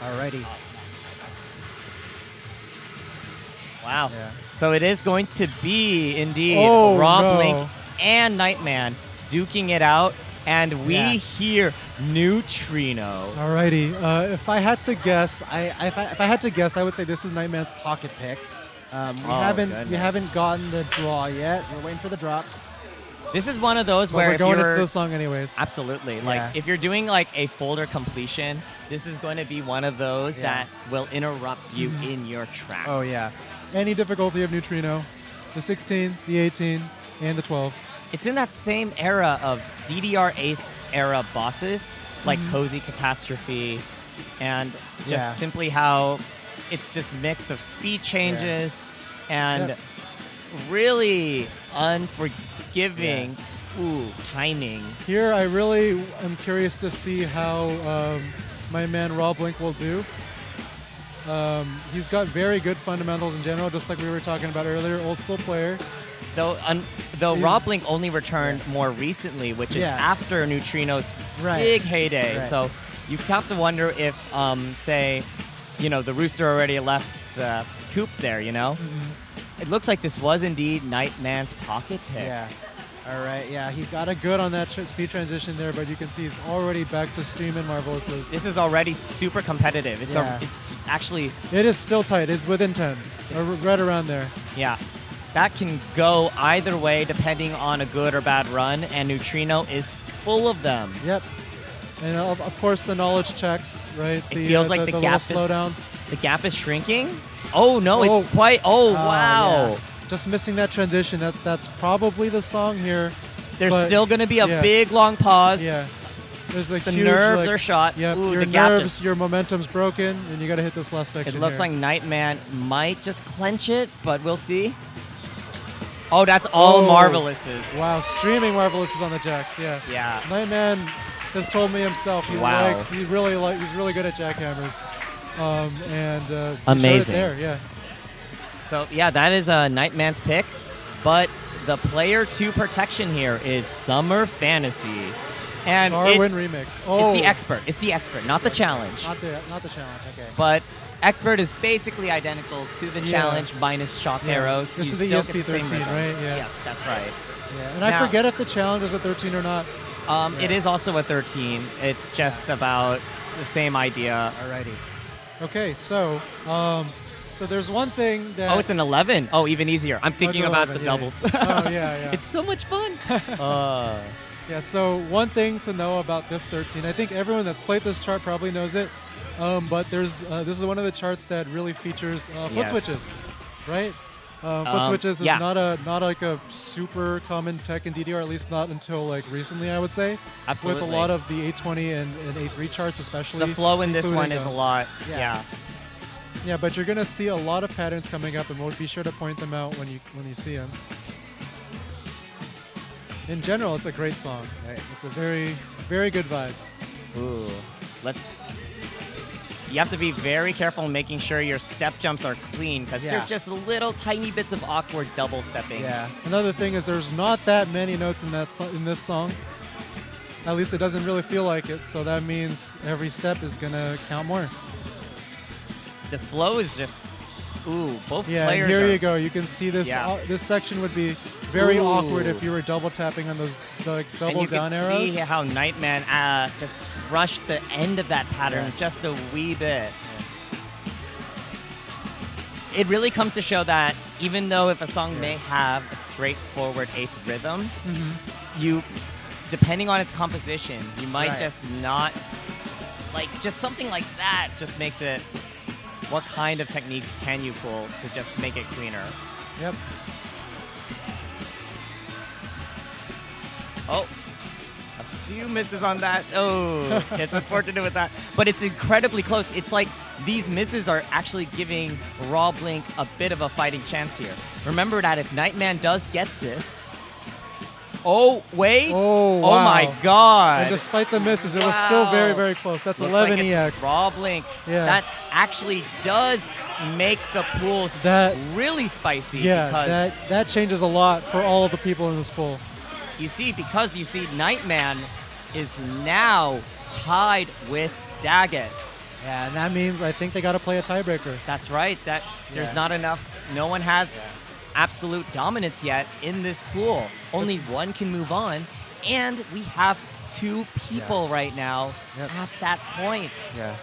Alrighty. Wow. Yeah. So it is going to be indeed Oh, rawblink no. and Nightman duking it out, and we Yeah. hear Neutrino. Alrighty. If I had to guess, if I had to guess, I would say this is Nightman's pocket pick. We goodness. haven't gotten the draw yet. We're waiting for the drop. This is one of those But where we're if going you're into the song anyways. absolutely Yeah. like if you're doing like a folder completion, this is going to be one of those Yeah. that will interrupt you in your tracks. Oh yeah. Any difficulty of Neutrino, the 16, the 18, and the 12. It's in that same era of DDR Ace era bosses, like Cozy Catastrophe, and just Yeah. simply how it's this mix of speed changes and Yep. really unforgiving timing. Here, I really am curious to see how my man rawblink will do. He's got very good fundamentals in general, just like we were talking about earlier. Old school player. Though He's- rawblink only returned more recently, which is Yeah. after Neutrino's Right. big heyday. Right. So you have to wonder if, say, the Rooster already left the coop there, It looks like this was indeed Nightman's pocket pick. Yeah. All right. Yeah, he got a good on that speed transition there, but you can see he's already back to streaming Marvelouses. This is already super competitive. It's Yeah. it's actually, It is still tight. It's within 10, It's- right around there. yeah. That can go either way depending on a good or bad run, and Neutrino is full of them. Yep. And of course the knowledge checks, right? It feels like the little gap is- slowdowns. The gap is shrinking. Oh, no, Oh. it's quite, wow. Yeah. Just missing that transition. That's probably the song here. There's But, still going to be a yeah. big, long pause. Yeah. There's a The huge, nerves are shot. Yep. Ooh, your the gap nerves, just- your momentum's broken, and you got to hit this last section. It looks here. like Nightman might just clench it, but we'll see. Oh, that's all Oh. Marvelouses. Wow, streaming Marvelous is on the jacks. Yeah. Yeah. Nightman has told me himself Wow. he's really good at jackhammers. And he showed it Amazing. there, yeah. So, yeah, that is a Nightman's pick. But the player 2 protection here is Summer Fantasy. And Darwin remix. Oh, it's the expert. It's the expert, not the challenge. Not the challenge. Okay. But expert is basically identical to the Yeah. challenge minus shock Yeah. arrows. This You is the still get the same ESP13, rhythms. right? Yeah. Yes, that's right. Yeah. And I Now- forget if the challenge was a 13 or not. It is also a 13. It's just about the same idea. Alrighty. Okay, so there's one thing that. Oh, it's an 11. Oh, even easier. I'm thinking an about 11, the yeah, doubles. yeah. Oh, yeah. It's so much fun. Yeah, so one thing to know about this 13, I think everyone that's played this chart probably knows it, but this is one of the charts that really features foot Yes. switches, right? Foot switches is yeah. not like a super common tech in DDR, at least not until like recently, I would say. Absolutely. With a lot of the A20 and A3 charts, especially. The flow in this one including, is a lot. yeah. Yeah. Yeah, but you're gonna see a lot of patterns coming up, and we'll be sure to point them out when you see them. In general, it's a great song. Right? It's a very, very good vibes. Ooh. You have to be very careful making sure your step jumps are clean because Yeah. they're just little tiny bits of awkward double stepping. Yeah. Another thing is there's not that many notes in in this song. At least it doesn't really feel like it. So that means every step is gonna count more. The flow is just, both Yeah. players And here are, you go. You can see this. Yeah. This section would be very Ooh. awkward if you were double tapping on those like and double you down can arrows. see how Nightman just rushed the end of that pattern Yeah. just a wee bit. It really comes to show that even though if a song may have a straightforward eighth rhythm, you, depending on its composition, you might Right. just not, just something like that just makes it, what kind of techniques can you pull to just make it cleaner? Yep. Oh, a few misses on that. Oh, it's unfortunate with that. But it's incredibly close. It's like these misses are actually giving rawblink a bit of a fighting chance here. Remember that if Nightman does get this... Oh, wait. Oh, Oh wow. my God. And despite the misses, it was still very, Wow. very close. That's Looks 11 like it's EX. rawblink. Yeah. That actually does make the pools That- really spicy. Yeah, because that changes a lot for all of the people in this pool. you see Nightman is now tied with Daggett Yeah, and that means I think they got to play a tiebreaker. That's right. There's Yeah. not enough. No one has absolute dominance yet in this pool. Only one can move on, and we have two people right now Yep. at that point. Yeah.